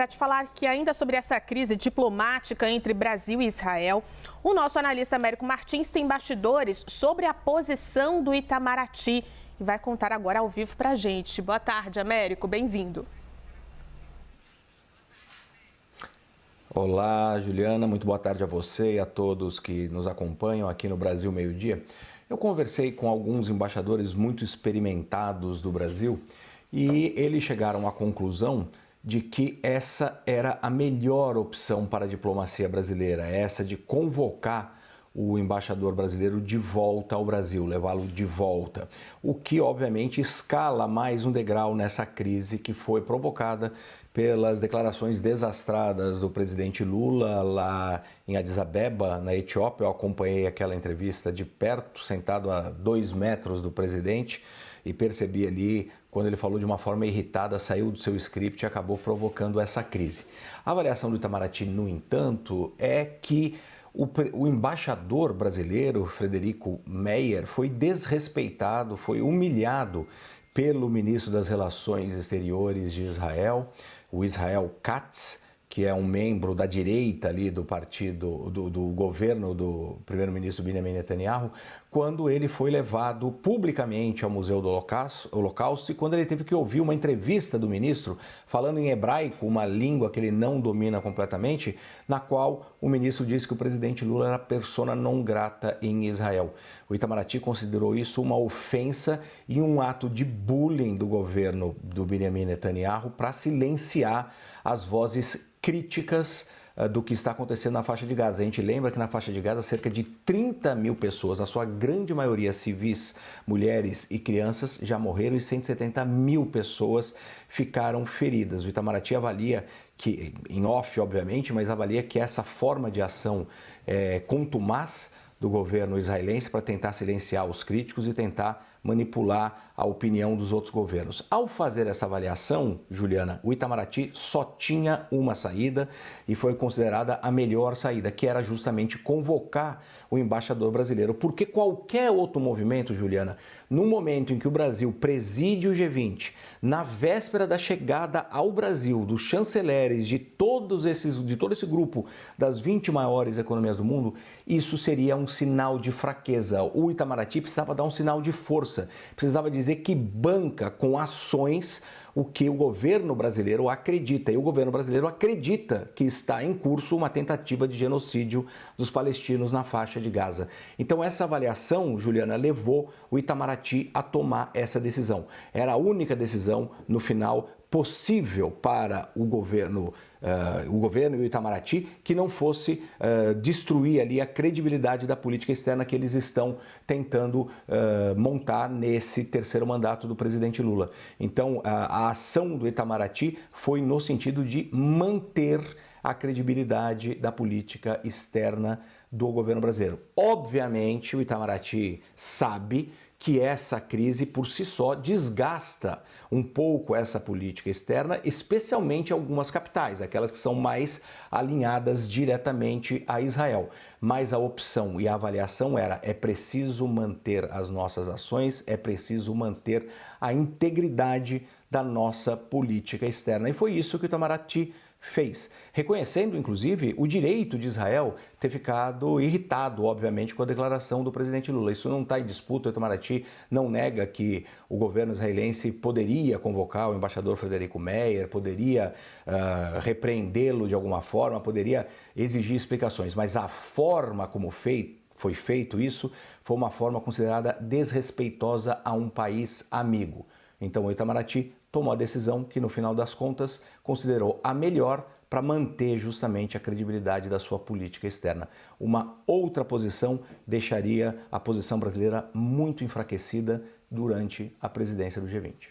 para te falar que ainda sobre essa crise diplomática entre Brasil e Israel, o nosso analista Américo Martins tem bastidores sobre a posição do Itamaraty e vai contar agora ao vivo para a gente. Boa tarde, Américo, bem-vindo. Olá, Juliana, muito boa tarde a você e a todos que nos acompanham aqui no Brasil Meio-Dia. Eu conversei com alguns embaixadores muito experimentados do Brasil e eles chegaram à conclusão de que essa era a melhor opção para a diplomacia brasileira, essa de convocar o embaixador brasileiro de volta ao Brasil, levá-lo de volta, o que obviamente escala mais um degrau nessa crise que foi provocada pelas declarações desastradas do presidente Lula lá em Addis Abeba, na Etiópia. Eu acompanhei aquela entrevista de perto, sentado a 2 metros do presidente, e percebi ali, quando ele falou de uma forma irritada, saiu do seu script e acabou provocando essa crise. A avaliação do Itamaraty, no entanto, é que o embaixador brasileiro, Frederico Meyer, foi desrespeitado, foi humilhado pelo ministro das Relações Exteriores de Israel, o Israel Katz, que é um membro da direita ali do partido, do governo do primeiro-ministro Benjamin Netanyahu, quando ele foi levado publicamente ao Museu do Holocausto e quando ele teve que ouvir uma entrevista do ministro falando em hebraico, uma língua que ele não domina completamente, na qual o ministro disse que o presidente Lula era persona non grata em Israel. O Itamaraty considerou isso uma ofensa e um ato de bullying do governo do Benjamin Netanyahu para silenciar as vozes críticas do que está acontecendo na faixa de Gaza. A gente lembra que na faixa de Gaza cerca de 30 mil pessoas, na sua grande maioria civis, mulheres e crianças, já morreram e 170 mil pessoas ficaram feridas. O Itamaraty avalia que, em off obviamente, mas avalia que essa forma de ação contumaz do governo israelense para tentar silenciar os críticos e tentar manipular a opinião dos outros governos. Ao fazer essa avaliação, Juliana, o Itamaraty só tinha uma saída e foi considerada a melhor saída, que era justamente convocar o embaixador brasileiro, porque qualquer outro movimento, Juliana, no momento em que o Brasil preside o G20, na véspera da chegada ao Brasil dos chanceleres de todo esse grupo das 20 maiores economias do mundo, isso seria um sinal de fraqueza. O Itamaraty precisava dar um sinal de força, precisava dizer que banca com ações o que o governo brasileiro acredita. E o governo brasileiro acredita que está em curso uma tentativa de genocídio dos palestinos na faixa de Gaza. Então essa avaliação, Juliana, levou o Itamaraty a tomar essa decisão. Era a única decisão, no final, possível para o governo e o Itamaraty que não fosse destruir ali a credibilidade da política externa que eles estão tentando montar nesse terceiro mandato do presidente Lula. Então, a ação do Itamaraty foi no sentido de manter a credibilidade da política externa do governo brasileiro. Obviamente, o Itamaraty sabe que essa crise por si só desgasta um pouco essa política externa, especialmente algumas capitais, aquelas que são mais alinhadas diretamente a Israel. Mas a opção e a avaliação é preciso manter as nossas ações, é preciso manter a integridade da nossa política externa. E foi isso que o Itamaraty fez, reconhecendo inclusive o direito de Israel ter ficado irritado, obviamente, com a declaração do presidente Lula. Isso não está em disputa. O Itamaraty não nega que o governo israelense poderia convocar o embaixador Frederico Meyer, poderia repreendê-lo de alguma forma, poderia exigir explicações, mas a forma como foi feito isso foi uma forma considerada desrespeitosa a um país amigo. Então o Itamaraty tomou a decisão que, no final das contas, considerou a melhor para manter justamente a credibilidade da sua política externa. Uma outra posição deixaria a posição brasileira muito enfraquecida durante a presidência do G20.